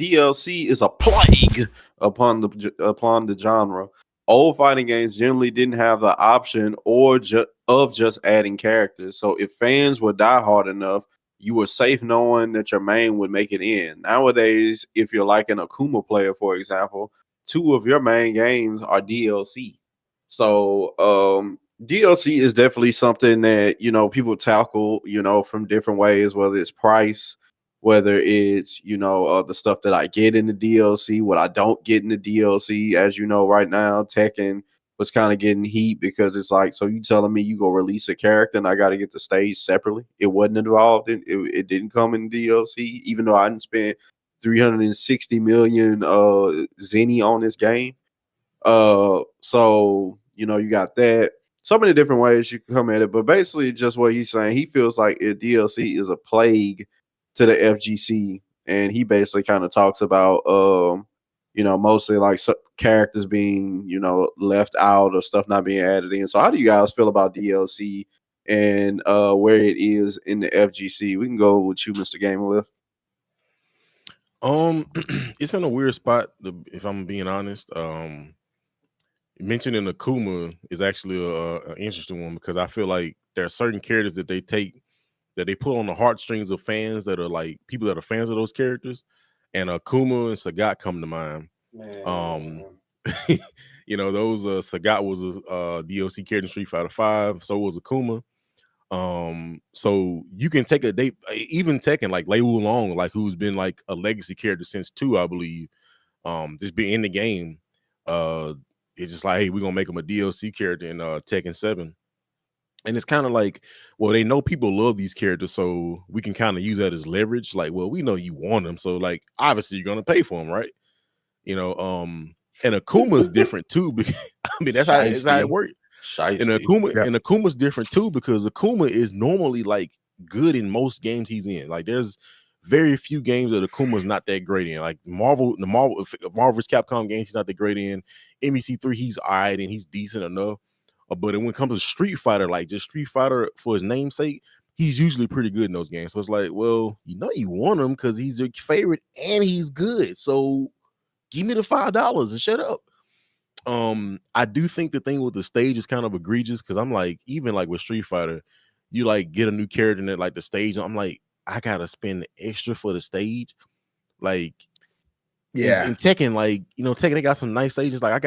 DLC is a plague upon the genre. Old fighting games generally didn't have the option of just adding characters. So if fans were diehard enough, you were safe knowing that your main would make it in. Nowadays, if you're like an Akuma player, for example, two of your main games are DLC. So DLC is definitely something that people tackle from different ways, whether it's price, whether it's the stuff that I get in the DLC, what I don't get in the DLC. As you know, right now Tekken was kind of getting heat because it's like, so you telling me you go release a character and I got to get the stage separately? It wasn't involved in it didn't come in DLC, even though I didn't spend 360 million zenny on this game. So you got that. So many different ways you can come at it, but basically, just what he's saying, he feels like a DLC is a plague to the FGC, and he basically kind of talks about, mostly like characters being, left out or stuff not being added in. So, how do you guys feel about DLC and where it is in the FGC? We can go with you, Mr. Gamer. It's in a weird spot, if I'm being honest. Mentioning Akuma is actually a interesting one because I feel like there are certain characters that they take that they put on the heartstrings of fans that are like people that are fans of those characters, and Akuma and Sagat come to mind. Um, Man. those Sagat was a DLC character in Street Fighter Five, so was Akuma. So you can take even Tekken like Lei Wulong, like who's been like a legacy character since 2, I believe. Just being in the game. Uh, it's just like, hey, we're gonna make him a DLC character in Tekken 7. And it's kind of like, well, they know people love these characters, so we can kind of use that as leverage. Like, well, we know you want them, so like obviously you're gonna pay for them, right? You know, and Akuma's different too. Because, I mean, that's how it Shiesty. works. And Shiesty. Akuma Yeah. and Akuma's different too because Akuma is normally like good in most games he's in. Like there's very few games that Akuma's not that great in. Like Marvel's Capcom games he's not that great in. MEC3 he's alright and he's decent enough. But when it comes to Street Fighter, like just Street Fighter for his namesake, he's usually pretty good in those games. So it's like, well, you want him because he's your favorite and he's good. So give me the $5 and shut up. I do think the thing with the stage is kind of egregious because I'm like, even like with Street Fighter, you like get a new character and then like the stage. I'm like, I gotta spend extra for the stage. Like in Yeah. Tekken, like Tekken, they got some nice stages. Like I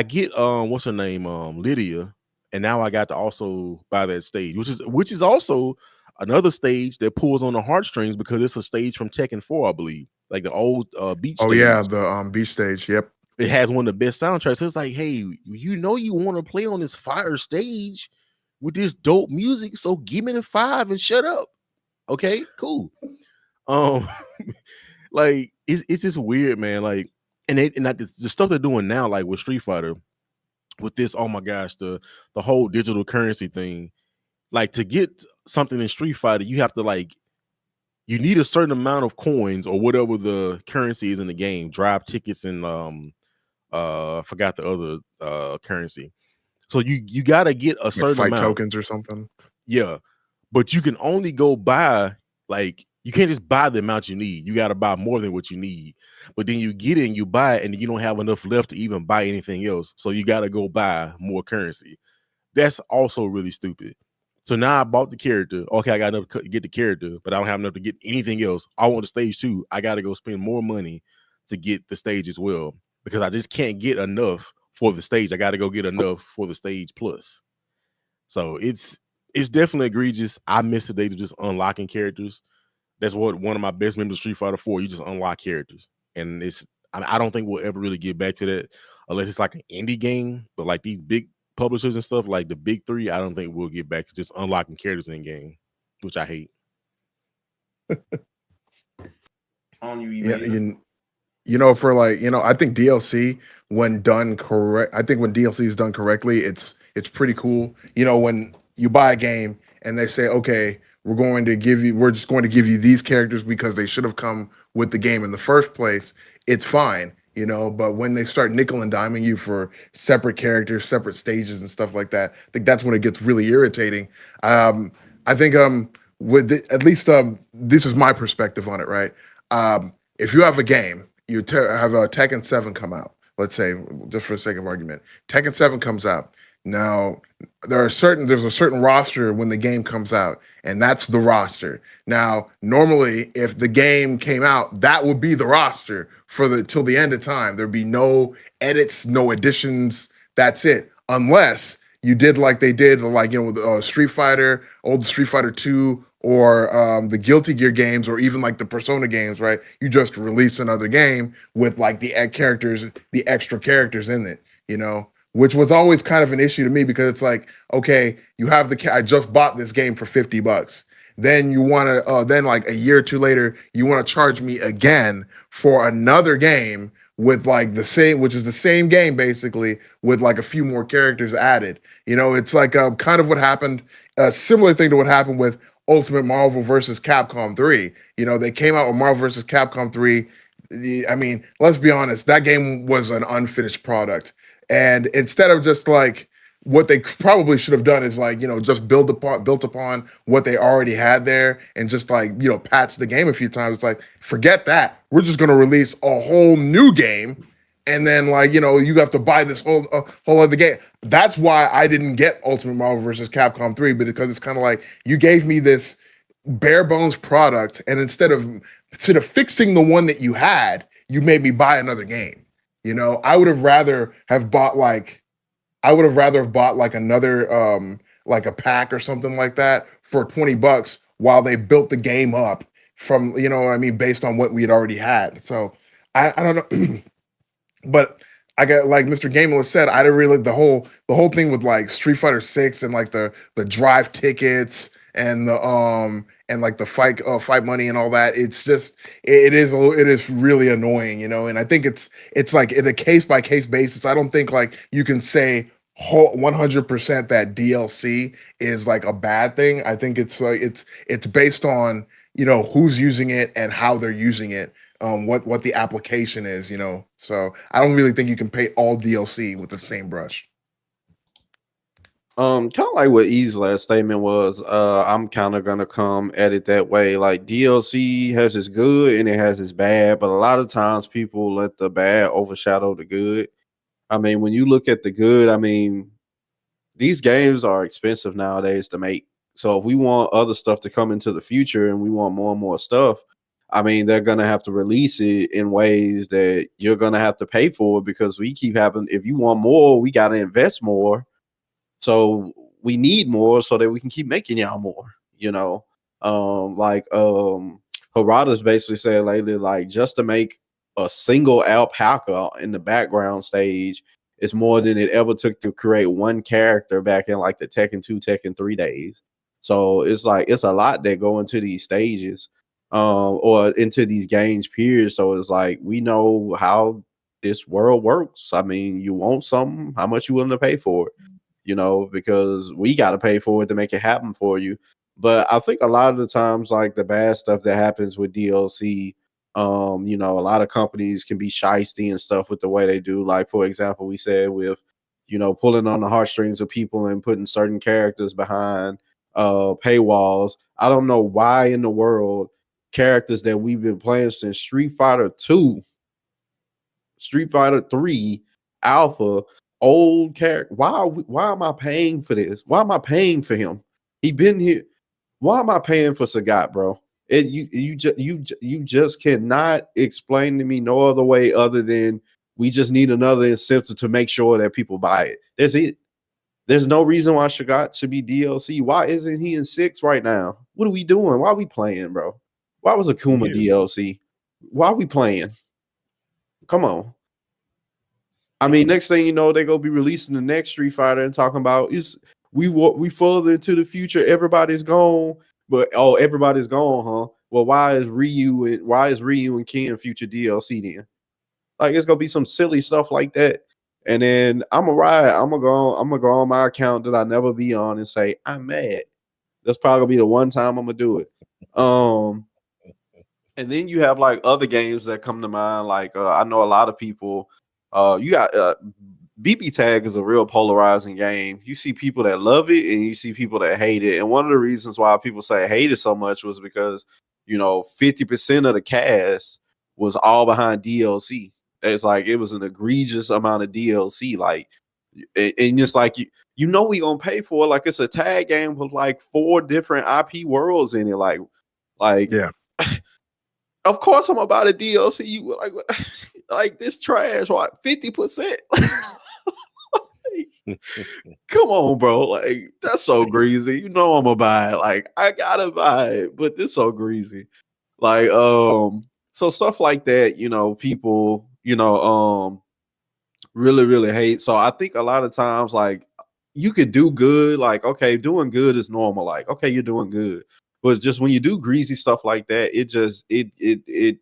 get what's her name, Lydia, and now I got to also buy that stage, which is also another stage that pulls on the heartstrings because it's a stage from Tekken 4, I believe, like the old beach Oh yeah, stage. the beach stage. Yep. It has one of the best soundtracks. It's like, hey, you want to play on this fire stage with this dope music, so give me the 5 and shut up. Okay, cool. Um, like it's just weird, man. Like, the stuff they're doing now, like with Street Fighter, with this, oh my gosh, the whole digital currency thing. Like to get something in Street Fighter, you have to like you need a certain amount of coins or whatever the currency is in the game, drive tickets and I forgot the other currency. So you gotta get a Like certain fight amount. tokens or something. Yeah. But you can only go buy like you can't just buy the amount you need. You gotta buy more than what you need. But then you get it and you buy it and you don't have enough left to even buy anything else. So you gotta go buy more currency. That's also really stupid. So now I bought the character. Okay, I got enough to get the character, but I don't have enough to get anything else. I want the stage too. I got to go spend more money to get the stage as well because I just can't get enough for the stage. I got to go get enough for the stage plus. So it's definitely egregious. I miss the day to just unlocking characters. That's what one of my best members of Street Fighter 4. You just unlock characters, and I don't think we'll ever really get back to that unless it's like an indie game. But like these big publishers and stuff, like the big three, I don't think we'll get back to just unlocking characters in game, which I hate. On you, Yeah, Evade. for like, I think DLC when done correct, I think when DLC is done correctly, it's pretty cool. When you buy a game and they say, okay, we're just going to give you these characters because they should have come with the game in the first place, it's fine. But when they start nickel and diming you for separate characters, separate stages and stuff like that, I think that's when it gets really irritating. I think at least this is my perspective on it, right? if you have a game, have a Tekken 7 come out. Let's say, just for the sake of argument, Tekken 7 comes out. Now, there's a certain roster when the game comes out, and that's the roster. Now, normally, if the game came out, that would be the roster for the till the end of time. There'd be no edits, no additions. That's it, unless you did like they did, like with Street Fighter, old Street Fighter 2, or the Guilty Gear games, or even like the Persona games, right? You just release another game with like the characters, the extra characters in it, which was always kind of an issue to me because it's like, okay, you have I just bought this game for $50. Then you want to, then like a year or two later, you want to charge me again for another game with like the same, which is the same game basically, with like a few more characters added. It's like kind of what happened, a similar thing to what happened with Ultimate Marvel versus Capcom 3. They came out with Marvel versus Capcom 3. I mean, let's be honest, that game was an unfinished product. And instead of just like what they probably should have done is like, just built upon what they already had there and just like, patch the game a few times. It's like, forget that. We're just going to release a whole new game. And then like, you have to buy this whole other game. That's why I didn't get Ultimate Marvel versus Capcom 3, because it's kind of like you gave me this bare bones product, and instead of fixing the one that you had, you made me buy another game. I would have rather have bought like another like a pack or something like that for $20 while they built the game up from based on what we had already had. So I don't know. But I got, like Mr. Gamer said, I didn't really the whole thing with like Street Fighter 6 and like the drive tickets and the and like the fight money and all that. It's just it is really annoying, and I think it's like in a case by case basis. I don't think like you can say 100% that DLC is like a bad thing. I think it's like it's based on who's using it and how they're using it, what the application is, So I don't really think you can pay all DLC with the same brush. Kind of like what E's last statement was. I'm kind of gonna come at it that way. Like DLC has its good and it has its bad, but a lot of times people let the bad overshadow the good. I mean, when you look at the good, I mean, these games are expensive nowadays to make. So if we want other stuff to come into the future and we want more and more stuff, I mean, they're gonna have to release it in ways that you're gonna have to pay for, because we keep having. If you want more, we got to invest more. So we need more so that we can keep making y'all more. Harada's basically said lately, like, just to make a single alpaca in the background stage is more than it ever took to create one character back in like the Tekken 2, Tekken 3 days. So it's like it's a lot that go into these stages, or into these games, period. So it's like we know how this world works. I mean, you want something, how much you willing to pay for it? Because we got to pay for it to make it happen for you. But I think a lot of the times, like the bad stuff that happens with DLC, a lot of companies can be shisty and stuff with the way they do. Like, for example, we said with, pulling on the heartstrings of people and putting certain characters behind paywalls. I don't know why in the world characters that we've been playing since Street Fighter 2, Street Fighter 3, Alpha, old character. Why am I paying for this? Why am I paying for him? He been here. Why am I paying for Sagat, bro? You just cannot explain to me no other way other than we just need another incentive to make sure that people buy it. That's it. There's no reason why Sagat should be DLC. Why isn't he in 6 right now? What are we doing? Why are we playing, bro? Why was Akuma DLC? Why are we playing? Come on. I mean, next thing you know, they're gonna be releasing the next Street Fighter and talking about we further into the future. Everybody's gone, but everybody's gone, huh? Well, why is Ryu and Ken future DLC then? Like, it's gonna be some silly stuff like that. And then I'm gonna go on my account that I never be on and say I'm mad. That's probably gonna be the one time I'm gonna do it. And then you have like other games that come to mind. Like I know a lot of people. You got BB Tag is a real polarizing game. You see people that love it and you see people that hate it. And one of the reasons why people say hate it so much was because 50% of the cast was all behind DLC. It's like it was an egregious amount of DLC. Like, and it's like you know we gonna pay for it. Like it's a tag game with like 4 different IP worlds in it. Like Yeah. of course I'm about a DLC. You like like this trash. What 50%? Come on, bro. Like that's so greasy. You know I'm gonna buy it. Like I gotta buy it, but this so greasy. Like so stuff like that, you know, people, you know, really, really hate. So I think a lot of times like you could do good, like okay, doing good is normal. Like, okay, you're doing good. But just when you do greasy stuff like that, it just it's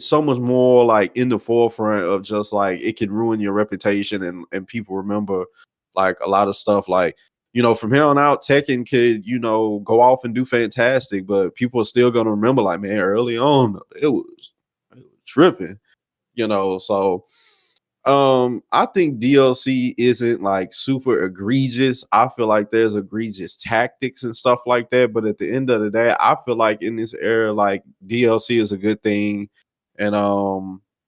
so much more like in the forefront of just like it can ruin your reputation and people remember like a lot of stuff like you know from here on out Tekken could you know go off and do fantastic but people are still gonna remember like man early on it was tripping you know so I think DLC isn't like super egregious. I feel like there's egregious tactics and stuff like that. But at the end of the day, I feel like in this era, like DLC is a good thing. And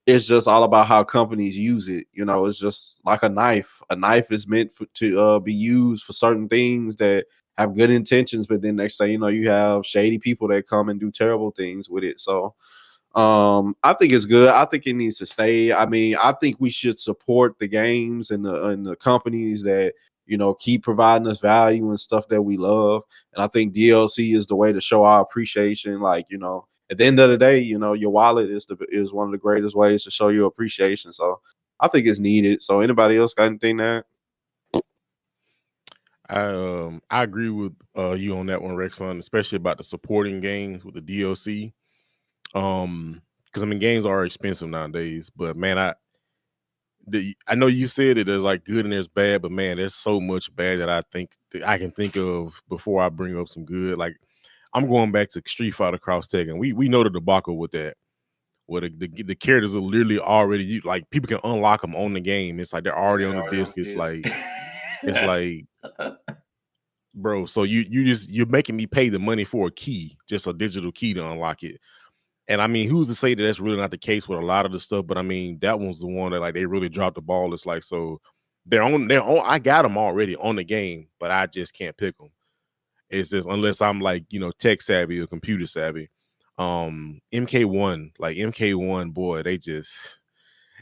it's just all about how companies use it. You know, it's just like a knife. A knife is meant to be used for certain things that have good intentions, but then next thing you know, you have shady people that come and do terrible things with it. So I think it's good. I think it needs to stay. I mean, I think we should support the games and the companies that you know keep providing us value and stuff that we love. And I think DLC is the way to show our appreciation. Like you know, at the end of the day, you know, your wallet is one of the greatest ways to show your appreciation. So I think it's needed. So anybody else got anything there? I agree with you on that one, Rexon, especially about the supporting games with the DLC. Because I mean, games are expensive nowadays, but man, I know you said that there's like good and there's bad, but man, there's so much bad that I think that I can think of before I bring up some good. Like I'm going back to Street Fighter Cross Tekken. We know the debacle with that, where the characters are literally already like people can unlock them on the game. It's like they're already on the disc. It's like bro. So you're making me pay the money for a key, just a digital key to unlock it. And I mean, who's to say that that's really not the case with a lot of the stuff? But I mean, that one's the one that like they really dropped the ball. It's like so they're on. I got them already on the game, but I just can't pick them. It's just unless I'm like tech savvy or computer savvy. MK1, boy, they just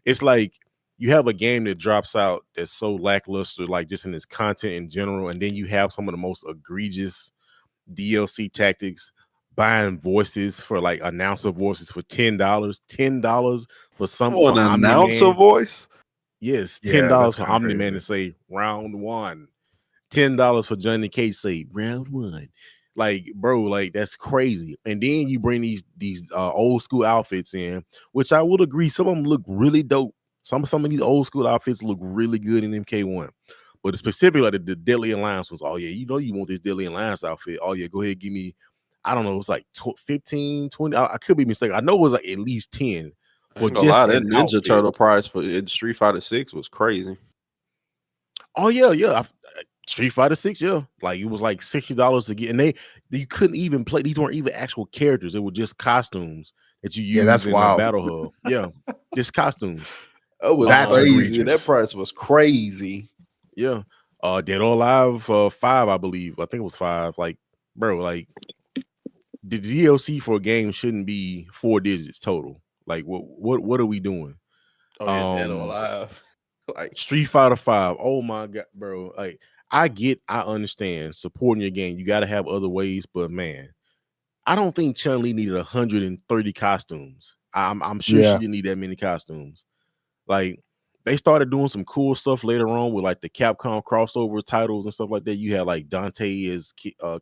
it's like you have a game that drops out that's so lackluster, like just in its content in general, and then you have some of the most egregious DLC tactics, buying voices for like announcer voices for $10 for Oh, an Omni announcer Man. voice. Yes, Yeah, $10 that's for kinda Omni Man to crazy. say round one. $10 for Johnny Cage say round one. Like, bro, like that's crazy. And then you bring these old school outfits in, which I would agree, some of them look really dope. Some of these old school outfits look really good in MK1. But specifically like the Deadly Alliance was, oh yeah, you want this Deadly Alliance outfit. Oh yeah, go ahead, give me, I don't know, it was like 15, 20. I could be mistaken. I know it was like at least 10 I for ain't gonna just lie, that an Ninja outfit. Turtle price for in Street Fighter 6 was crazy. Oh yeah. Street Fighter 6, yeah. Like it was like $60 to get, and you couldn't even play. These weren't even actual characters. It were just costumes that you Yeah, that's use in the wild. battle hub. Yeah, just costumes. That was That's crazy. That egregious. price was crazy. Yeah. Dead or Alive 5, I believe. I think it was 5. Like, bro, like the DLC for a game shouldn't be 4 digits total. Like, what are we doing? Oh yeah, Dead or Um, Alive. Like Street Fighter 5. Oh my god, bro. Like, I understand supporting your game. You got to have other ways, but man, I don't think Chun-Li needed 130 costumes. I'm sure she Yeah. didn't need that many costumes. Like they started doing some cool stuff later on with like the Capcom crossover titles and stuff like that. You had like Dante as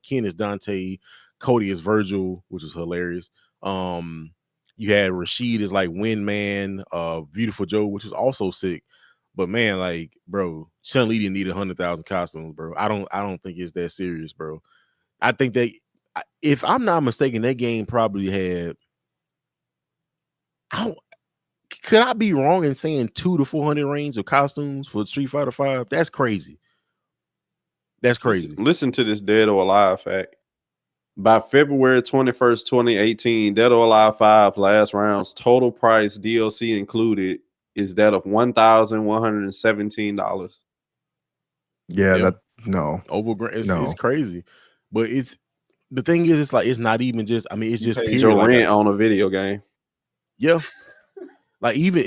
Ken as Dante, Cody as Virgil, which was hilarious. You had Rashid as like Windman, Beautiful Joe, which was also sick. But man, like, bro, Chun-Li didn't need 100,000 costumes, bro. I don't think it's that serious, bro. I think if I'm not mistaken, that game probably had. I don't, could I be wrong in saying 200 to 400 range of costumes for Street Fighter 5? That's crazy. That's crazy. listen to this Dead or Alive fact. By February 21st, 2018, Dead or Alive 5 last round's total price, DLC included, is that of $1,117. Yeah, Yeah, that no, it's no. crazy, but the thing is, it's like it's not even just. I mean, it's You just paid period. your Like, rent on a video game. yeah, like even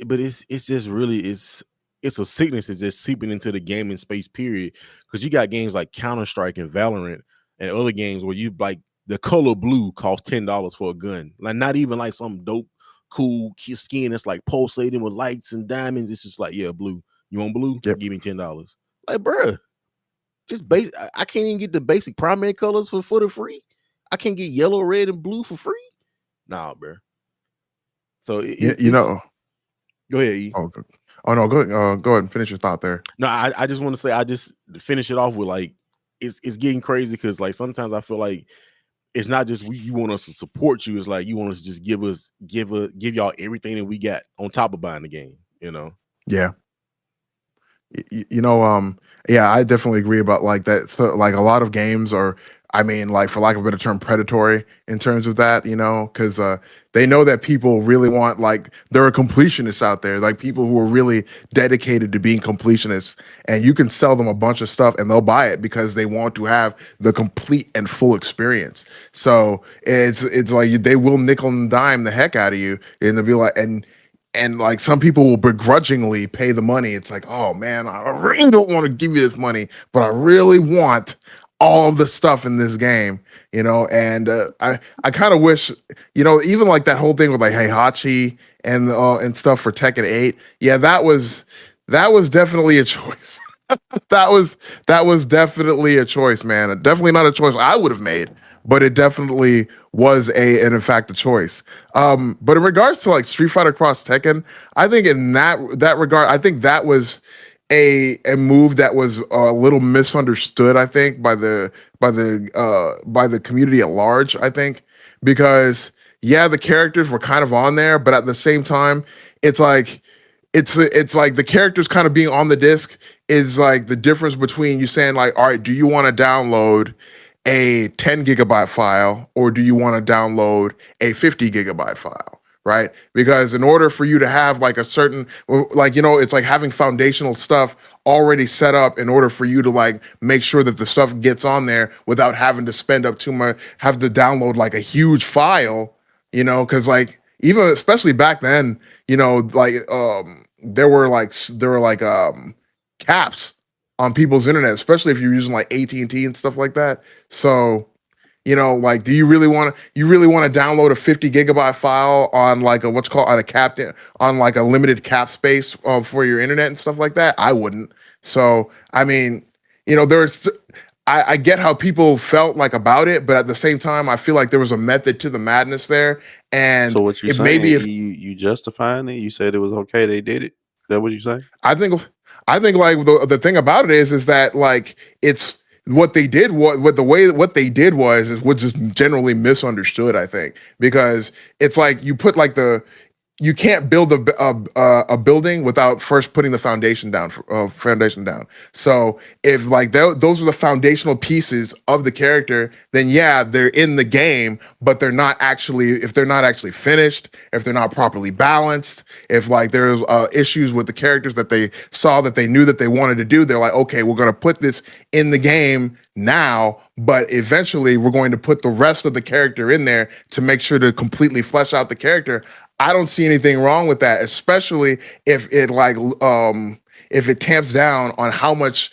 but it's just really it's a sickness. It's just seeping into the gaming space. Period. Because you got games like Counter-Strike and Valorant and other games where you like the color blue costs $10 for a gun. Like not even like some dope, cool skin that's like pulsating with lights and diamonds. It's just like, yeah, blue. You want blue? Yep. Give me $10. Like, bruh, just base. I can't even get the basic primary colors for the free. I can't get yellow, red, and blue for free. Nah, bruh. So You know. Go ahead, E. Oh, oh no, go ahead and finish your thought there. No, I just want to say I just finish it off with like it's getting crazy because like sometimes I feel like it's not just you want us to support you. It's like you want us to just give y'all everything that we got on top of buying the game. You know. Yeah. You know, yeah, I definitely agree about like that. So, like a lot of games are, I mean, like for lack of a better term, predatory in terms of that. You know, because they know that people really want like there are completionists out there, like people who are really dedicated to being completionists, and you can sell them a bunch of stuff and they'll buy it because they want to have the complete and full experience. So it's like they will nickel and dime the heck out of you, and they'll be like and like some people will begrudgingly pay the money. It's like, oh man, I really don't want to give you this money, but I really want all of the stuff in this game, you know. And I kind of wish, you know, even like that whole thing with like Heihachi and stuff for Tekken 8. Yeah, that was definitely a choice. That was definitely a choice, man. Definitely not a choice I would have made, but it definitely was and in fact a choice. But in regards to like Street Fighter Cross Tekken, I think in that regard, I think that was a move that was a little misunderstood. I think by the community at large. I think because yeah, the characters were kind of on there, but at the same time, it's like it's like the characters kind of being on the disc is like the difference between you saying like, all right, do you want to download a 10 gigabyte file or do you want to download a 50 gigabyte file? Right? Because in order for you to have like a certain, like, you know, it's like having foundational stuff already set up in order for you to like make sure that the stuff gets on there without having to spend up too much, have to download like a huge file, you know, because like even especially back then, you know, like there were like caps on people's internet, especially if you're using like AT&T and stuff like that. So, you know, like, do you really want to download a 50 gigabyte file on like a what's called on a cap on like a limited cap space for your internet and stuff like that? I wouldn't. So, I mean, you know, I get how people felt like about it, but at the same time, I feel like there was a method to the madness there. So And what you if saying? maybe if You justifying it? You said it was okay they did it. Is that what you say? I think I think like the thing about it is that like it's what they did what the way what they did was just generally misunderstood. I think because it's like you put like you can't build a building without first putting the foundation down. So if like those are the foundational pieces of the character, then yeah, they're in the game, but if they're not actually finished, if they're not properly balanced, if like there's issues with the characters that they saw that they knew that they wanted to do, they're like, okay, we're gonna put this in the game now, but eventually we're going to put the rest of the character in there to make sure to completely flesh out the character. I don't see anything wrong with that, especially if it like if it tamps down on how much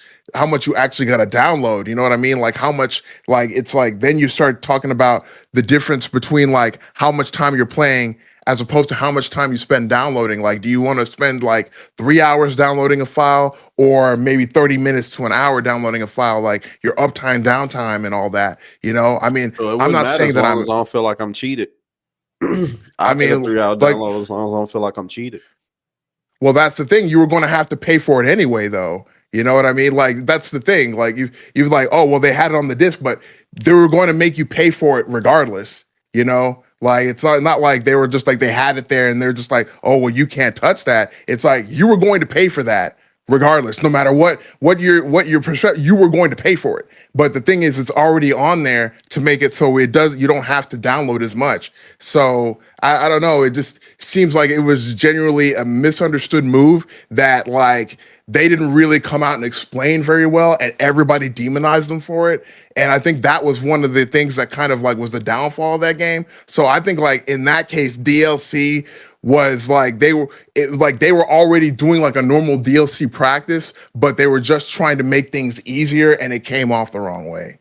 you actually got to download. You know what I mean? Like how much like it's like then you start talking about the difference between like how much time you're playing as opposed to how much time you spend downloading. Like, do you want to spend like 3 hours downloading a file or maybe 30 minutes to an hour downloading a file, like your uptime, downtime, and all that? You know, I mean, So it I'm wouldn't not matter saying as that long as I don't feel like I'm cheated. I I'll take a mean, 3 hour like, download as long as I don't feel like I'm cheated. well, that's the thing. You were going to have to pay for it anyway, though. You know what I mean? Like that's the thing. Like you like, oh well, they had it on the disc, but they were going to make you pay for it regardless. You know, like it's not like they were just like they had it there and they're just like, oh well, you can't touch that. It's like you were going to pay for that regardless, no matter what your perception, you were going to pay for it. But the thing is, it's already on there to make it so you don't have to download as much. So I don't know. It just seems like it was genuinely a misunderstood move that like they didn't really come out and explain very well, and everybody demonized them for it. And I think that was one of the things that kind of like was the downfall of that game. So I think like in that case, DLC was like they were already doing like a normal DLC practice, but they were just trying to make things easier, and it came off the wrong way.